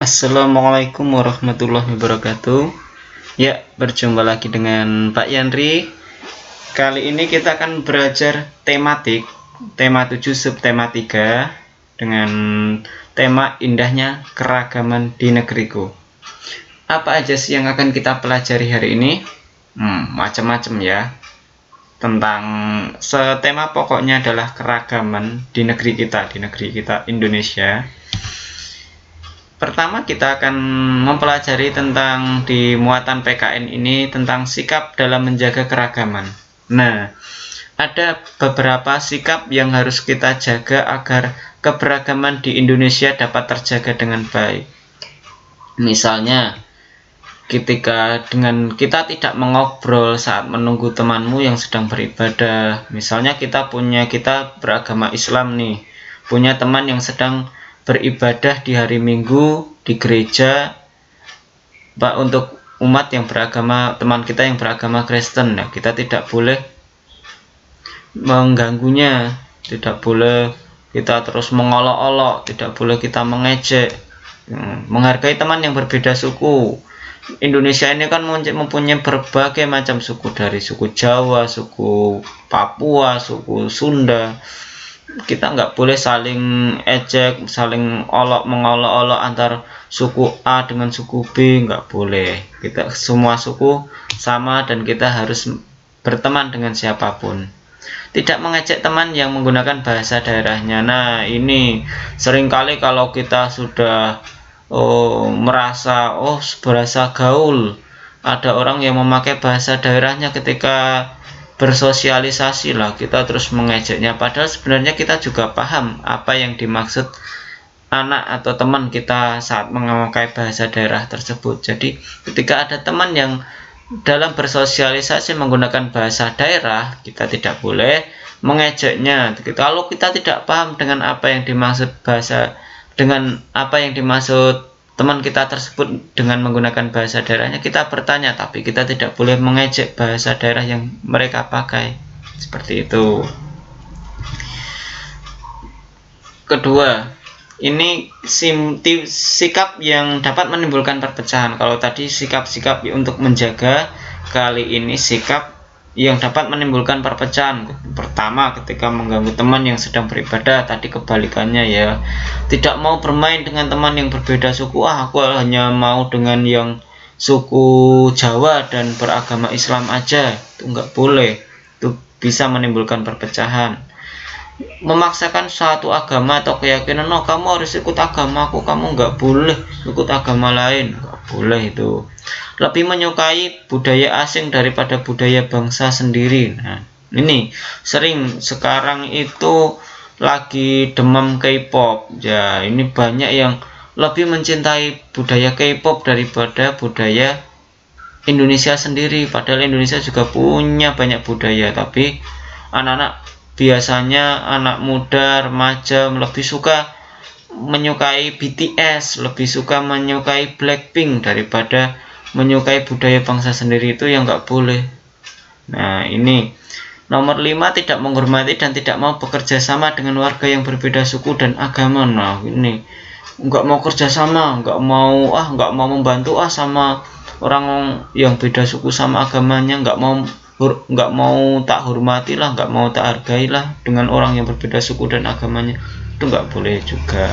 Assalamualaikum warahmatullahi wabarakatuh. Ya, berjumpa lagi dengan Pak Yandri. Kali ini kita akan belajar tematik, tema 7 subtema 3 dengan tema indahnya keragaman di negeriku. Apa aja sih yang akan kita pelajari hari ini? Macam-macam ya. Tentang tema pokoknya adalah keragaman di negeri kita Indonesia. Pertama kita akan mempelajari tentang di muatan PKN ini tentang sikap dalam menjaga keragaman. Nah, ada beberapa sikap yang harus kita jaga agar keberagaman di Indonesia dapat terjaga dengan baik. Misalnya, ketika dengan kita tidak mengobrol saat menunggu temanmu yang sedang beribadah. Misalnya kita beragama Islam nih, punya teman yang sedang beribadah di hari Minggu di gereja, Pak, untuk teman kita yang beragama Kristen, nah, kita tidak boleh mengganggunya, tidak boleh kita terus mengolok-olok, tidak boleh kita mengejek, menghargai teman yang berbeda suku. Indonesia ini kan mempunyai berbagai macam suku, dari suku Jawa, suku Papua, suku Sunda. Kita nggak boleh saling ejek, saling mengolok-olok antar suku A dengan suku B, nggak boleh. Kita semua suku sama dan kita harus berteman dengan siapapun. Tidak mengejek teman yang menggunakan bahasa daerahnya. Nah, ini seringkali kalau kita sudah merasa berasa gaul, ada orang yang memakai bahasa daerahnya ketika bersosialisasi lah, kita terus mengejeknya, padahal sebenarnya kita juga paham apa yang dimaksud anak atau teman kita saat memakai bahasa daerah tersebut. Jadi ketika ada teman yang dalam bersosialisasi menggunakan bahasa daerah, kita tidak boleh mengejeknya. Kalau kita tidak paham dengan apa yang dimaksud teman kita tersebut dengan menggunakan bahasa daerahnya, kita bertanya, tapi kita tidak boleh mengejek bahasa daerah yang mereka pakai. Seperti itu. Kedua, ini sikap yang dapat menimbulkan perpecahan. Kalau tadi sikap-sikap untuk menjaga, kali ini sikap yang dapat menimbulkan perpecahan. Pertama, ketika mengganggu teman yang sedang beribadah. Tadi kebalikannya ya, tidak mau bermain dengan teman yang berbeda suku. Aku hanya mau dengan yang suku Jawa dan beragama Islam aja. Itu nggak boleh, itu bisa menimbulkan perpecahan. Memaksakan suatu agama atau keyakinan, kamu harus ikut agamaku, kamu nggak boleh ikut agama lain, nggak boleh. Itu lebih menyukai budaya asing daripada budaya bangsa sendiri. Nah, ini sering sekarang itu lagi demam K-pop ya, ini banyak yang lebih mencintai budaya K-pop daripada budaya Indonesia sendiri, padahal Indonesia juga punya banyak budaya. Tapi biasanya anak muda remaja lebih suka menyukai BTS, lebih suka menyukai Blackpink daripada menyukai budaya bangsa sendiri. Itu yang nggak boleh. Nah, ini nomor 5, tidak menghormati dan tidak mau bekerja sama dengan warga yang berbeda suku dan agama. Nah, ini nggak mau kerja sama, nggak mau membantu sama orang yang beda suku sama agamanya, nggak mau tak hormati lah, nggak mau tak hargai lah dengan orang yang berbeda suku dan agamanya. Itu nggak boleh juga.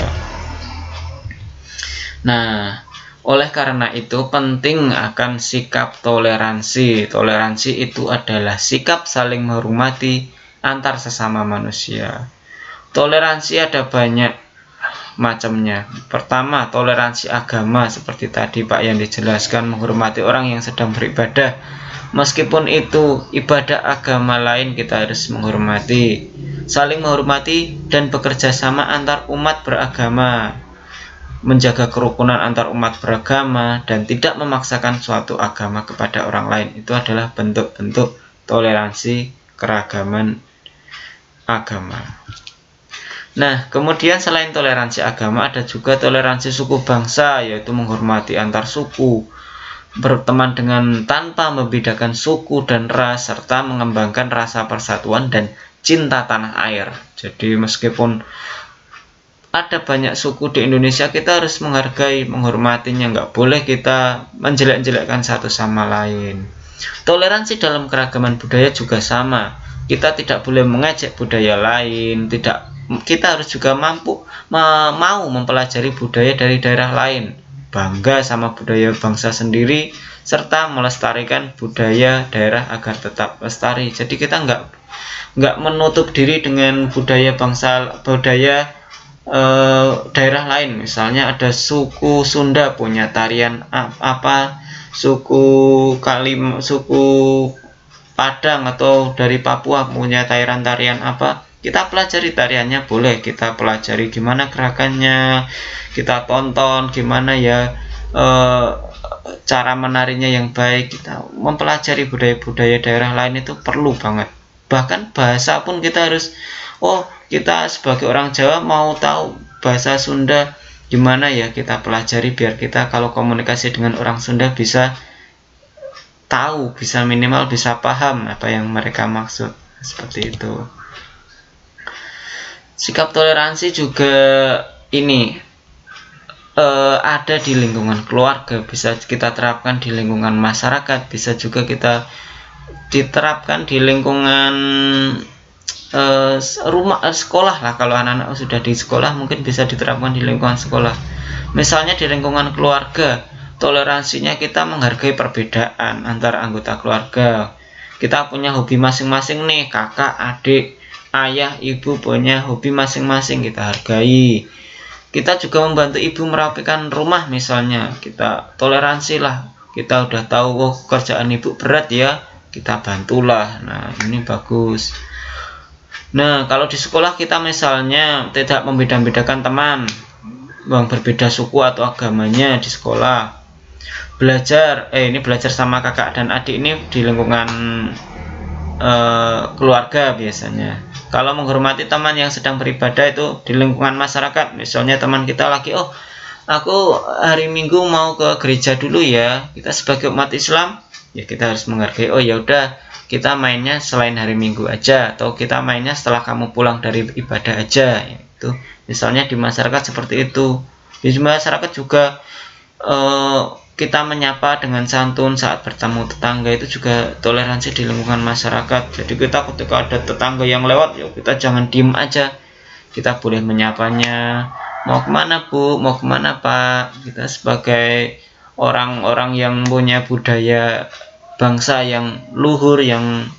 Nah, oleh karena itu penting akan sikap toleransi. Toleransi itu adalah sikap saling menghormati antar sesama manusia. Toleransi ada banyak macamnya. Pertama, toleransi agama, seperti tadi Pak yang dijelaskan, menghormati orang yang sedang beribadah. Meskipun itu ibadah agama lain, kita harus menghormati. Saling menghormati dan bekerja sama antar umat beragama. Menjaga kerukunan antar umat beragama dan tidak memaksakan suatu agama kepada orang lain. Itu adalah bentuk-bentuk toleransi keragaman agama. Nah, kemudian selain toleransi agama, ada juga toleransi suku bangsa, yaitu menghormati antar suku, berteman dengan tanpa membedakan suku dan ras, serta mengembangkan rasa persatuan dan cinta tanah air. Jadi meskipun ada banyak suku di Indonesia, kita harus menghargai, menghormatinya, nggak boleh kita menjelek-jelekkan satu sama lain. Toleransi dalam keragaman budaya juga sama. Kita tidak boleh mengejek budaya lain, kita harus juga mau mempelajari budaya dari daerah lain, bangga sama budaya bangsa sendiri, serta melestarikan budaya daerah agar tetap lestari. Jadi kita nggak menutup diri dengan budaya daerah lain. Misalnya ada suku Sunda punya tarian apa, suku Padang atau dari Papua punya tarian apa, kita pelajari tariannya, boleh kita pelajari gimana gerakannya, kita tonton gimana ya cara menarinya yang baik. Kita mempelajari budaya-budaya daerah lain itu perlu banget. Bahkan bahasa pun kita harus, kita sebagai orang Jawa mau tahu bahasa Sunda gimana ya, kita pelajari biar kita kalau komunikasi dengan orang Sunda bisa tahu, bisa minimal bisa paham apa yang mereka maksud, seperti itu. Sikap toleransi juga ini ada di lingkungan keluarga, bisa kita terapkan di lingkungan masyarakat, bisa juga kita diterapkan di lingkungan sekolah lah. Kalau anak-anak sudah di sekolah mungkin bisa diterapkan di lingkungan sekolah. Misalnya di lingkungan keluarga, toleransinya kita menghargai perbedaan antara anggota keluarga. Kita punya hobi masing-masing nih, kakak, adik, ayah, ibu punya hobi masing-masing, kita hargai. Kita juga membantu ibu merapikan rumah misalnya, kita toleransi lah. Kita udah tahu kerjaan ibu berat ya, kita bantulah. Nah, ini bagus. Nah, kalau di sekolah kita misalnya tidak membeda-bedakan teman yang berbeda suku atau agamanya di sekolah. Belajar sama kakak dan adik ini di lingkungan keluarga biasanya. Kalau menghormati teman yang sedang beribadah itu di lingkungan masyarakat. Misalnya teman kita lagi, aku hari Minggu mau ke gereja dulu ya. Kita sebagai umat Islam ya kita harus menghargai. Ya udah, kita mainnya selain hari Minggu aja, atau kita mainnya setelah kamu pulang dari ibadah aja. Itu misalnya di masyarakat seperti itu. Di masyarakat juga kita menyapa dengan santun saat bertemu tetangga, itu juga toleransi di lingkungan masyarakat. Jadi kita ketika ada tetangga yang lewat, ya kita jangan diem aja, kita boleh menyapanya. Mau kemana bu, mau kemana pak. Kita sebagai orang-orang yang punya budaya bangsa yang luhur, yang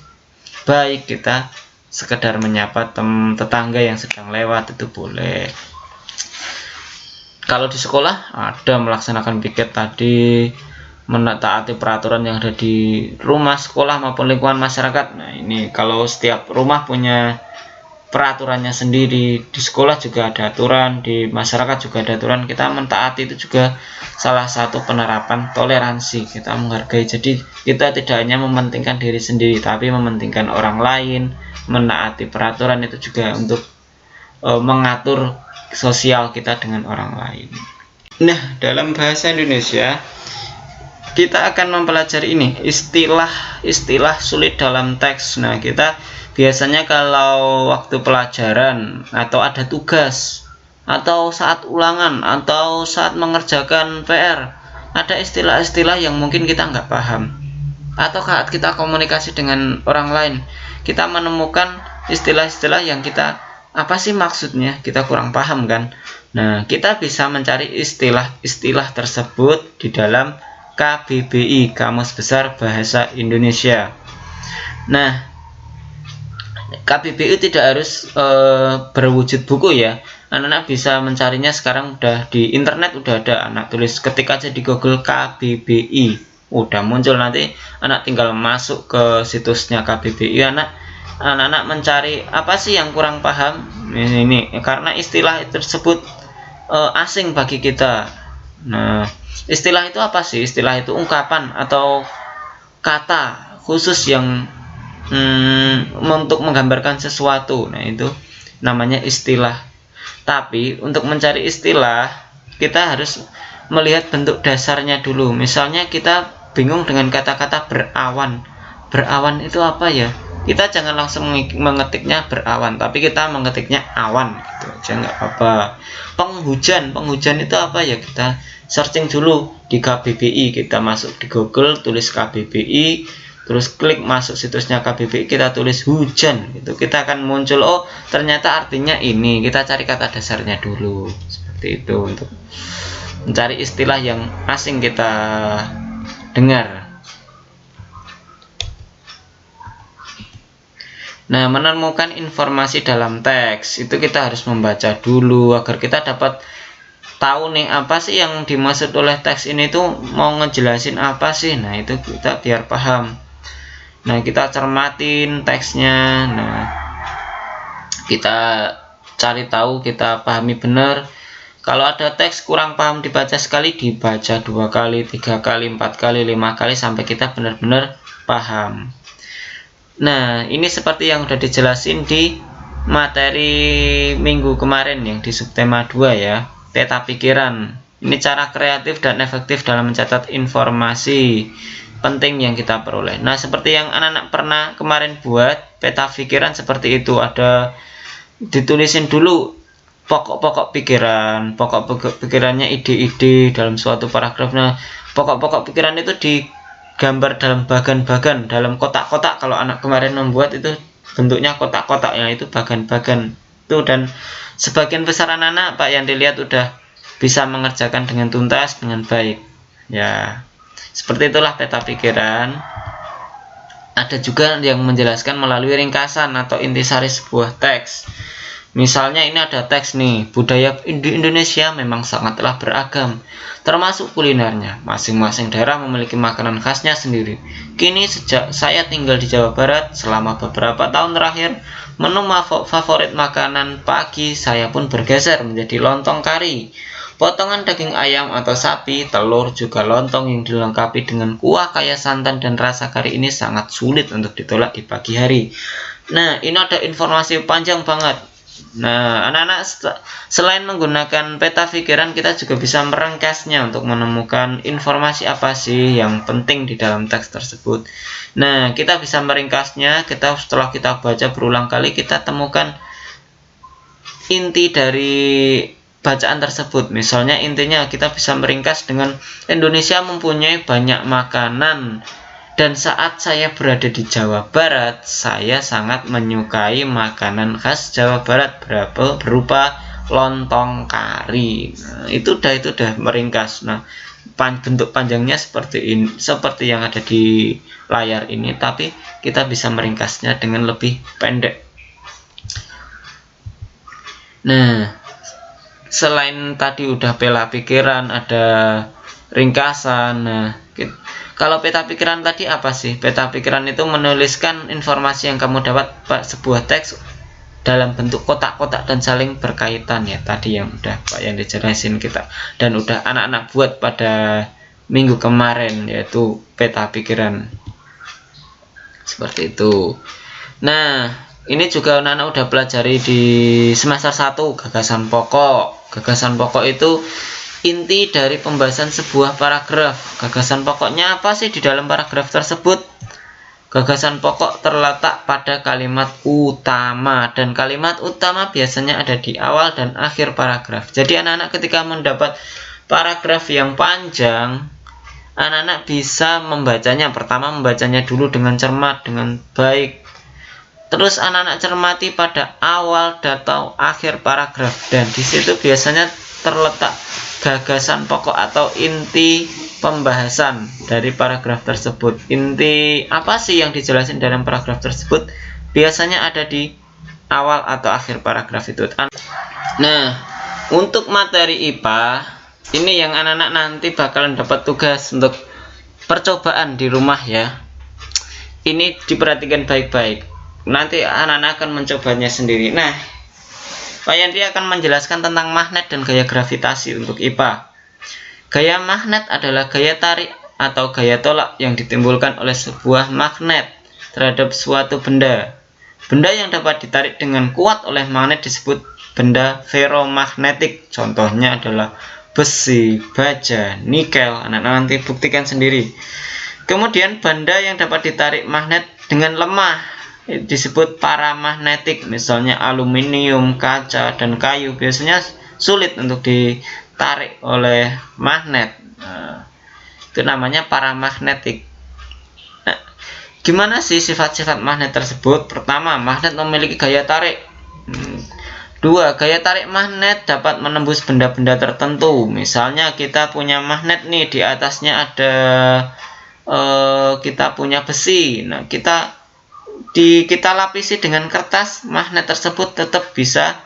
baik, kita sekedar menyapa tetangga yang sedang lewat itu boleh. Kalau di sekolah ada melaksanakan piket tadi, menaati peraturan yang ada di rumah sekolah maupun lingkungan masyarakat. Nah, ini kalau setiap rumah punya peraturannya sendiri, di sekolah juga ada aturan, di masyarakat juga ada aturan. Kita mentaati itu juga salah satu penerapan toleransi, kita menghargai. Jadi kita tidak hanya mementingkan diri sendiri, tapi mementingkan orang lain. Menaati peraturan itu juga untuk mengatur sosial kita dengan orang lain. Nah, dalam bahasa Indonesia kita akan mempelajari ini istilah sulit dalam teks. Nah, kita biasanya kalau waktu pelajaran atau ada tugas atau saat ulangan atau saat mengerjakan PR, ada istilah-istilah yang mungkin kita nggak paham, atau saat kita komunikasi dengan orang lain kita menemukan istilah-istilah yang kita apa sih maksudnya, kita kurang paham kan. Nah, kita bisa mencari istilah-istilah tersebut di dalam KBBI, Kamus Besar Bahasa Indonesia. Nah, KBBI tidak harus berwujud buku ya. Anak-anak bisa mencarinya sekarang, udah di internet udah ada. Anak tulis ketik aja di Google KBBI, udah muncul. Nanti anak tinggal masuk ke situsnya KBBI, anak-anak mencari apa sih yang kurang paham ini karena istilah tersebut asing bagi kita. Nah, istilah itu apa sih? Istilah itu ungkapan atau kata khusus yang untuk menggambarkan sesuatu. Nah, itu namanya istilah. Tapi untuk mencari istilah kita harus melihat bentuk dasarnya dulu. Misalnya kita bingung dengan kata-kata berawan. Berawan itu apa ya? kita jangan langsung mengetiknya berawan, tapi kita mengetiknya awan gitu aja, nggak apa-apa. Penghujan itu apa ya, kita searching dulu di KBBI, kita masuk di Google, tulis KBBI, terus klik masuk situsnya KBBI, kita tulis hujan, itu kita akan muncul, oh ternyata artinya ini, kita cari kata dasarnya dulu, seperti itu untuk mencari istilah yang asing kita dengar. Nah, menemukan informasi dalam teks itu kita harus membaca dulu agar kita dapat tahu nih apa sih yang dimaksud oleh teks ini tuh, mau ngejelasin apa sih. Nah, itu kita biar paham. Nah, kita cermatin teksnya. Nah, kita cari tahu, kita pahami benar. Kalau ada teks kurang paham, dibaca sekali, dibaca 2 kali, 3 kali, 4 kali, 5 kali sampai kita benar-benar paham. Nah, ini seperti yang sudah dijelasin di materi minggu kemarin yang di subtema 2 ya, peta pikiran. Ini cara kreatif dan efektif dalam mencatat informasi penting yang kita peroleh. Nah, seperti yang anak-anak pernah kemarin buat peta pikiran seperti itu, ada ditulisin dulu pokok-pokok pikiran, pokok-pokok pikirannya, ide-ide dalam suatu paragraf. Nah, pokok-pokok pikiran itu digambar dalam bagan-bagan, dalam kotak-kotak. Kalau anak kemarin membuat itu bentuknya kotak-kotak, ya itu bagan-bagan itu. Dan sebagian besar anak-anak Pak yang dilihat udah bisa mengerjakan dengan tuntas, dengan baik. Ya, seperti itulah peta pikiran. Ada juga yang menjelaskan melalui ringkasan atau intisari sebuah teks. Misalnya ini ada teks nih, budaya di Indonesia memang sangatlah beragam, termasuk kulinernya. Masing-masing daerah memiliki makanan khasnya sendiri. Kini sejak saya tinggal di Jawa Barat selama beberapa tahun terakhir, menu favorit makanan pagi saya pun bergeser menjadi lontong kari. Potongan daging ayam atau sapi, telur, juga lontong yang dilengkapi dengan kuah kaya santan dan rasa kari ini sangat sulit untuk ditolak di pagi hari. Nah, ini ada informasi panjang banget. Nah, anak-anak selain menggunakan peta pikiran, kita juga bisa meringkasnya untuk menemukan informasi apa sih yang penting di dalam teks tersebut. Nah, kita bisa meringkasnya. Setelah kita baca berulang kali, kita temukan inti dari bacaan tersebut. Misalnya intinya kita bisa meringkas dengan Indonesia mempunyai banyak makanan. Dan saat saya berada di Jawa Barat, saya sangat menyukai makanan khas Jawa Barat berupa lontong kari. Nah, itu udah meringkas. Nah, bentuk panjangnya seperti ini, seperti yang ada di layar ini, tapi kita bisa meringkasnya dengan lebih pendek. Nah, selain tadi udah peta pikiran, ada ringkasan. Nah, kalau peta pikiran tadi apa sih? Peta pikiran itu menuliskan informasi yang kamu dapat sebuah teks dalam bentuk kotak-kotak dan saling berkaitan, ya tadi yang udah Pak yang dijelasin kita dan udah anak-anak buat pada minggu kemarin, yaitu peta pikiran seperti itu. Nah, ini juga anak-anak udah pelajari di semester 1 gagasan pokok. Gagasan pokok itu inti dari pembahasan sebuah paragraf. Gagasan pokoknya apa sih di dalam paragraf tersebut? Gagasan pokok terletak pada kalimat utama, dan kalimat utama biasanya ada di awal dan akhir paragraf. Jadi anak-anak ketika mendapat paragraf yang panjang, anak-anak bisa membacanya. Pertama, membacanya dulu dengan cermat, dengan baik. Terus anak-anak cermati pada awal atau akhir paragraf, dan di situ biasanya terletak gagasan pokok atau inti pembahasan dari paragraf tersebut. Inti apa sih yang dijelasin dalam paragraf tersebut biasanya ada di awal atau akhir paragraf itu. Nah, untuk materi IPA ini yang anak-anak nanti bakalan dapat tugas untuk percobaan di rumah ya. Ini diperhatikan baik-baik. Nanti anak-anak akan mencobanya sendiri. Nah, Pak Yandri akan menjelaskan tentang magnet dan gaya gravitasi untuk IPA. Gaya magnet adalah gaya tarik atau gaya tolak yang ditimbulkan oleh sebuah magnet terhadap suatu benda. Benda yang dapat ditarik dengan kuat oleh magnet disebut benda ferromagnetik. Contohnya adalah besi, baja, nikel. Anak-anak nanti buktikan sendiri. Kemudian benda yang dapat ditarik magnet dengan lemah. disebut paramagnetik, misalnya aluminium, kaca, dan kayu biasanya sulit untuk ditarik oleh magnet. Nah, itu namanya paramagnetik. Nah, gimana sih sifat-sifat magnet tersebut? Pertama, magnet memiliki gaya tarik. Dua, gaya tarik magnet dapat menembus benda-benda tertentu. Misalnya kita punya magnet nih, di atasnya ada kita punya besi. Nah, kita lapisi dengan kertas, magnet tersebut tetap bisa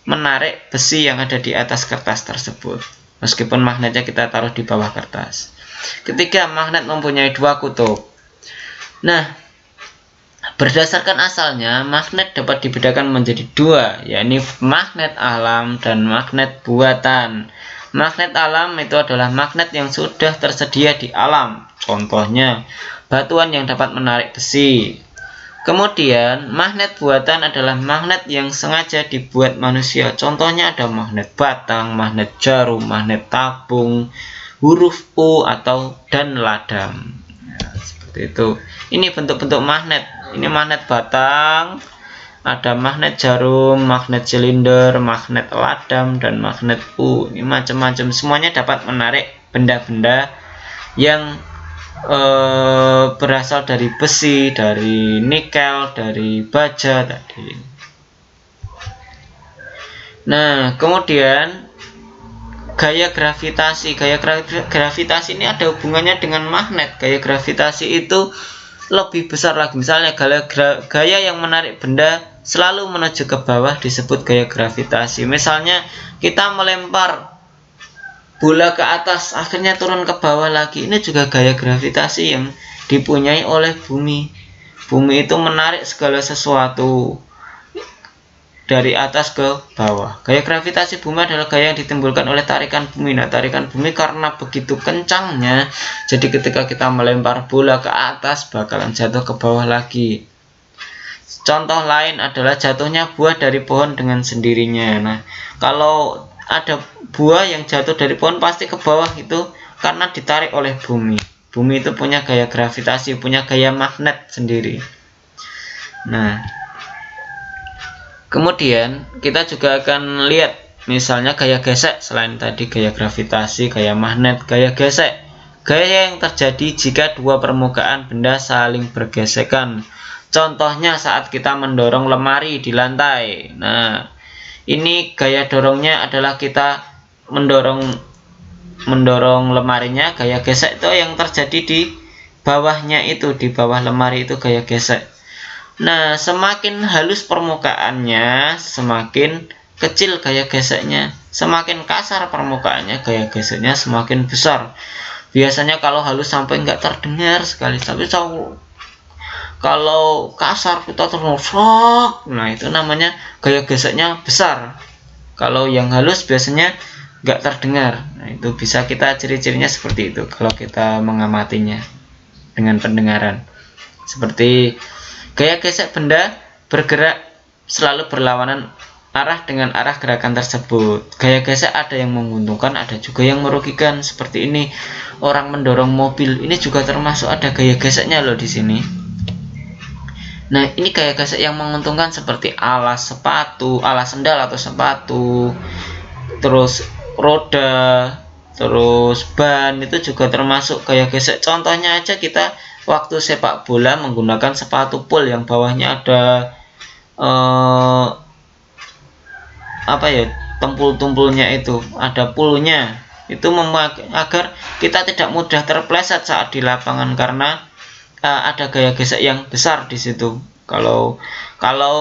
menarik besi yang ada di atas kertas tersebut, meskipun magnetnya kita taruh di bawah kertas. Ketiga, magnet mempunyai dua kutub. Nah, berdasarkan asalnya, magnet dapat dibedakan menjadi dua, yakni magnet alam dan magnet buatan. Magnet alam itu adalah magnet yang sudah tersedia di alam, contohnya batuan yang dapat menarik besi. Kemudian, magnet buatan adalah magnet yang sengaja dibuat manusia. Contohnya ada magnet batang, magnet jarum, magnet tabung, huruf U dan ladang. Ya, seperti itu. Ini bentuk-bentuk magnet. Ini magnet batang, ada magnet jarum, magnet silinder, magnet ladang, dan magnet U. Ini macam-macam. Semuanya dapat menarik benda-benda yang berasal dari besi, dari nikel, dari baja tadi. Nah, kemudian gaya gravitasi. Gaya gravitasi ini ada hubungannya dengan magnet. Gaya gravitasi itu lebih besar lagi. Misalnya gaya yang menarik benda selalu menuju ke bawah disebut gaya gravitasi. Misalnya kita melempar bola ke atas, akhirnya turun ke bawah lagi. Ini juga gaya gravitasi yang dipunyai oleh bumi. Bumi itu menarik segala sesuatu dari atas ke bawah. Gaya gravitasi bumi adalah gaya yang ditimbulkan oleh tarikan bumi. Nah, tarikan bumi karena begitu kencangnya, jadi ketika kita melempar bola ke atas bakalan jatuh ke bawah lagi. Contoh lain adalah jatuhnya buah dari pohon dengan sendirinya. Nah, kalau ada buah yang jatuh dari pohon pasti ke bawah, itu karena ditarik oleh bumi. Bumi itu punya gaya gravitasi, punya gaya magnet sendiri. Nah, kemudian kita juga akan lihat misalnya gaya gesek. Selain tadi gaya gravitasi, gaya magnet, gaya gesek. Gaya yang terjadi jika dua permukaan benda saling bergesekan. Contohnya saat kita mendorong lemari di lantai. Nah, ini gaya dorongnya adalah kita mendorong lemarinya. Gaya gesek itu yang terjadi di bawahnya itu, di bawah lemari itu gaya gesek. Nah, semakin halus permukaannya, semakin kecil gaya geseknya. Semakin kasar permukaannya, gaya geseknya semakin besar. Biasanya kalau halus sampai nggak terdengar sekali, tapi kalau kasar kita terusok, nah itu namanya gaya geseknya besar. Kalau yang halus biasanya nggak terdengar. Nah, itu bisa kita ciri-cirinya seperti itu kalau kita mengamatinya dengan pendengaran. Seperti gaya gesek benda bergerak selalu berlawanan arah dengan arah gerakan tersebut. Gaya gesek ada yang menguntungkan, ada juga yang merugikan. Seperti ini, orang mendorong mobil, ini juga termasuk ada gaya geseknya loh di sini. Nah, ini gaya gesek yang menguntungkan seperti alas sepatu, alas sendal atau sepatu, terus roda, terus ban, itu juga termasuk gaya gesek. Contohnya aja kita waktu sepak bola menggunakan sepatu pool yang bawahnya ada tumpul-tumpulnya itu, ada poolnya. Itu agar kita tidak mudah terpleset saat di lapangan karena ada gaya gesek yang besar di situ. Kalau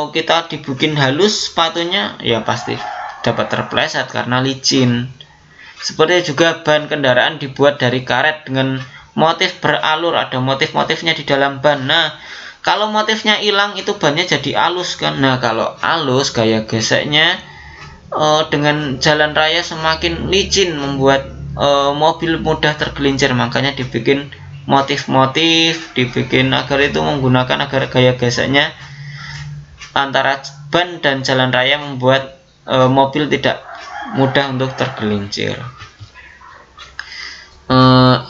kita dibikin halus sepatunya, ya pasti dapat terpleset karena licin. Seperti juga ban kendaraan dibuat dari karet dengan motif beralur, ada motif-motifnya di dalam ban. Nah, kalau motifnya hilang itu bannya jadi halus kan. Nah, kalau halus gaya geseknya dengan jalan raya semakin licin membuat mobil mudah tergelincir, makanya dibikin motif-motif, dibikin agar itu menggunakan agar gaya geseknya antara ban dan jalan raya membuat mobil tidak mudah untuk tergelincir.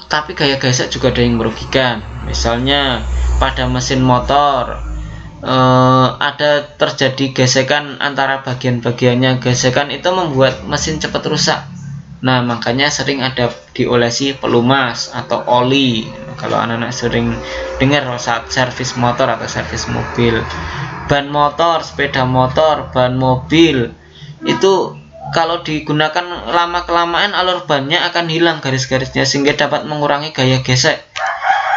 Tapi gaya gesek juga ada yang merugikan. Misalnya pada mesin motor, ada terjadi gesekan antara bagian-bagiannya. Gesekan itu membuat mesin cepat rusak. Nah, makanya sering ada diolesi pelumas atau oli. Kalau anak-anak sering dengar saat servis motor atau servis mobil. Ban motor, sepeda motor, ban mobil itu kalau digunakan lama-kelamaan alur bannya akan hilang garis-garisnya sehingga dapat mengurangi gaya gesek.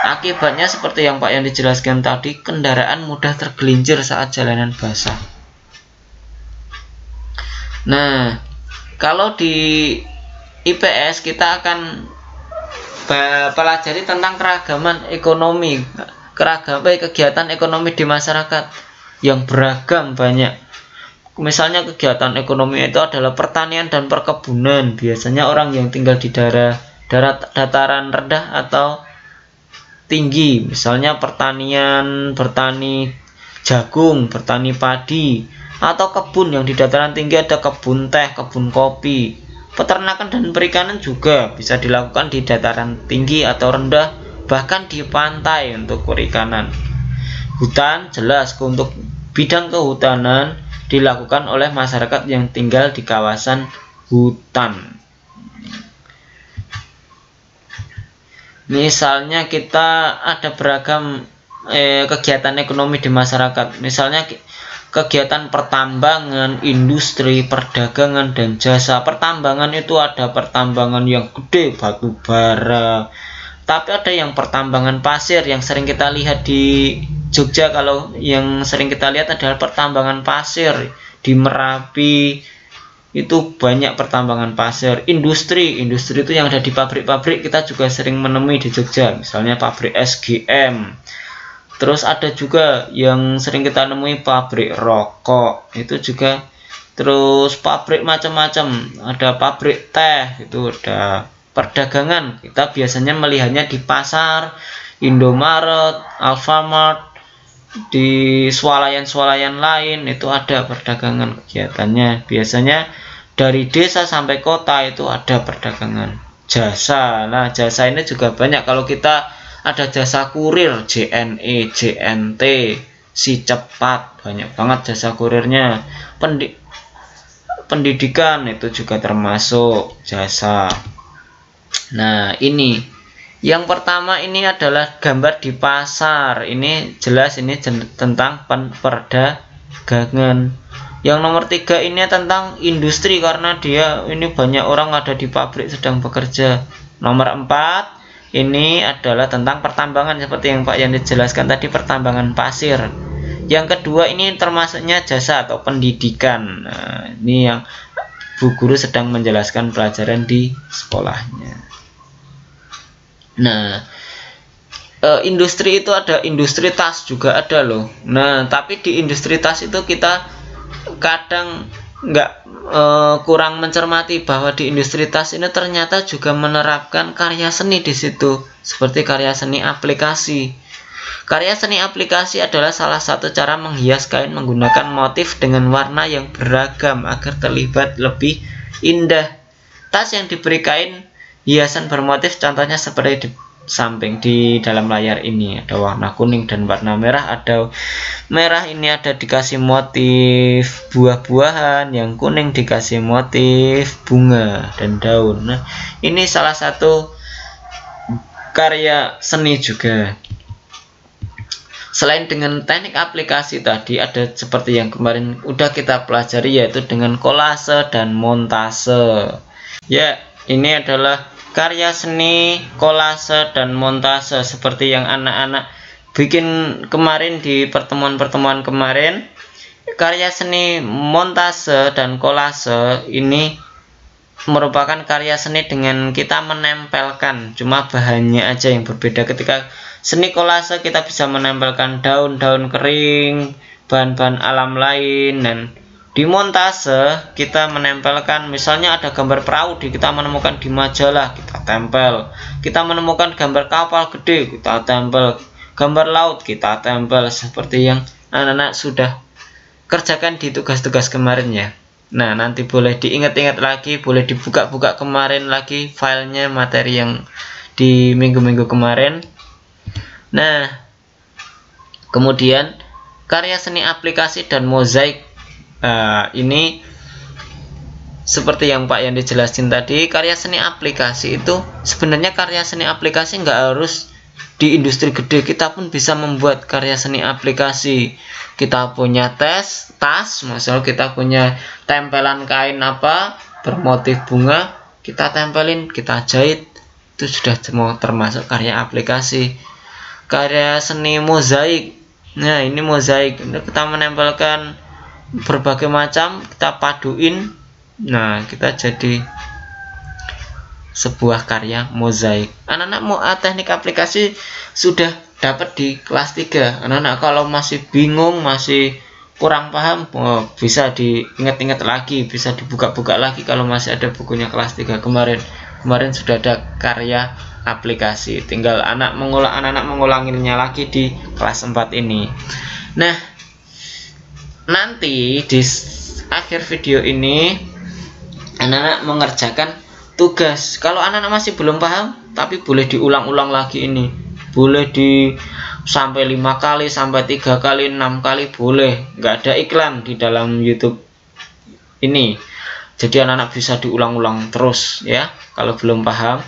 Akibatnya seperti yang Pak yang dijelaskan tadi, kendaraan mudah tergelincir saat jalanan basah. Nah, kalau di IPS kita akan pelajari tentang keragaman ekonomi, kegiatan ekonomi di masyarakat yang beragam banyak. Misalnya kegiatan ekonomi itu adalah pertanian dan perkebunan. Biasanya orang yang tinggal di dataran rendah atau tinggi, misalnya pertanian, bertani jagung, bertani padi, atau kebun yang di dataran tinggi ada kebun teh, kebun kopi. Peternakan dan perikanan juga bisa dilakukan di dataran tinggi atau rendah, bahkan di pantai untuk perikanan. Hutan jelas untuk bidang kehutanan dilakukan oleh masyarakat yang tinggal di kawasan hutan. Misalnya kita ada beragam kegiatan ekonomi di masyarakat. Misalnya kegiatan pertambangan, industri, perdagangan, dan jasa. Pertambangan itu ada pertambangan yang gede, batu bara. Tapi ada yang pertambangan pasir yang sering kita lihat di Jogja. Kalau yang sering kita lihat adalah pertambangan pasir di Merapi. Itu banyak pertambangan pasir. Industri itu yang ada di pabrik-pabrik kita juga sering menemui di Jogja, misalnya pabrik SGM. Terus ada juga yang sering kita nemui pabrik rokok, itu juga. Terus pabrik macam-macam, ada pabrik teh, itu ada. Perdagangan kita biasanya melihatnya di pasar, Indomaret, Alfamart, di swalayan-swalayan lain itu ada perdagangan kegiatannya. Biasanya dari desa sampai kota itu ada perdagangan. Jasa, nah jasa ini juga banyak. Kalau kita ada jasa kurir, JNE, JNT, Si Cepat, banyak banget jasa kurirnya. Pendidikan itu juga termasuk jasa. Nah, ini yang pertama ini adalah gambar di pasar. Ini jelas ini tentang perdagangan. Yang nomor 3 ini tentang industri karena dia ini banyak orang ada di pabrik sedang bekerja. Nomor 4 ini adalah tentang pertambangan seperti yang Pak yang dijelaskan tadi, pertambangan pasir. Yang kedua ini termasuknya jasa atau pendidikan. Nah, ini yang Bu Guru sedang menjelaskan pelajaran di sekolahnya. Nah, industri itu ada industri tas juga ada loh. Nah, tapi di industri tas itu kita kadang kurang mencermati bahwa di industri tas ini ternyata juga menerapkan karya seni di situ, seperti karya seni aplikasi. Karya seni aplikasi adalah salah satu cara menghias kain menggunakan motif dengan warna yang beragam agar terlihat lebih indah. Tas yang diberi kain hiasan bermotif contohnya seperti di samping di dalam layar ini, ada warna kuning dan warna merah. Ada merah ini ada dikasih motif buah-buahan, yang kuning dikasih motif bunga dan daun. Nah, ini salah satu karya seni juga. Selain dengan teknik aplikasi tadi, ada seperti yang kemarin udah kita pelajari, yaitu dengan kolase dan montase. Ya, ini adalah karya seni, kolase, dan montase seperti yang anak-anak bikin kemarin di pertemuan-pertemuan kemarin. Karya seni montase dan kolase ini merupakan karya seni dengan kita menempelkan, cuma bahannya aja yang berbeda. Ketika seni kolase kita bisa menempelkan daun-daun kering, bahan-bahan alam lain, dan di montase kita menempelkan, misalnya ada gambar perahu kita menemukan di majalah, kita tempel. Kita menemukan gambar kapal gede, kita tempel. Gambar laut kita tempel, seperti yang anak-anak sudah kerjakan di tugas-tugas kemarin ya. Nah, nanti boleh diingat-ingat lagi, boleh dibuka-buka kemarin lagi filenya, materi yang di minggu-minggu kemarin. Nah, kemudian Karya seni aplikasi dan mozaik, ini seperti yang Pak Yandi jelasin tadi, karya seni aplikasi itu sebenarnya karya seni aplikasi nggak harus di industri gede, kita pun bisa membuat karya seni aplikasi. Kita punya tas, misal kita punya tempelan kain apa bermotif bunga, kita tempelin, kita jahit, itu sudah semua termasuk karya aplikasi. Karya seni mozaik, nah ini mozaik, kita menempelkan berbagai macam, kita paduin, nah kita jadi sebuah karya mozaik. Anak-anak teknik aplikasi sudah dapat di kelas 3. Anak-anak kalau masih bingung, masih kurang paham, bisa diingat-ingat lagi, bisa dibuka-buka lagi kalau masih ada bukunya kelas 3 kemarin sudah ada karya aplikasi, tinggal anak-anak mengulanginya lagi di kelas 4 ini. Nah, nanti di akhir video ini anak-anak mengerjakan tugas. Kalau anak-anak masih belum paham, tapi boleh diulang-ulang lagi ini. Boleh sampai 5 kali, sampai 3 kali, 6 kali boleh. Nggak ada iklan di dalam YouTube ini. Jadi anak-anak bisa diulang-ulang terus ya kalau belum paham.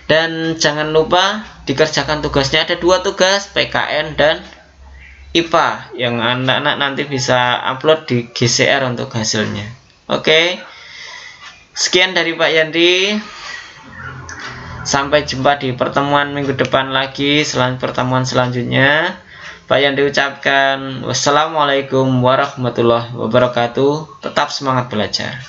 Dan jangan lupa dikerjakan tugasnya, ada 2 tugas, PKN dan IPA, yang anak-anak nanti bisa upload di GCR untuk hasilnya. Oke. Sekian dari Pak Yandi. Sampai jumpa di pertemuan minggu depan lagi, pertemuan selanjutnya. Pak Yandi ucapkan wassalamualaikum warahmatullahi wabarakatuh. Tetap semangat belajar.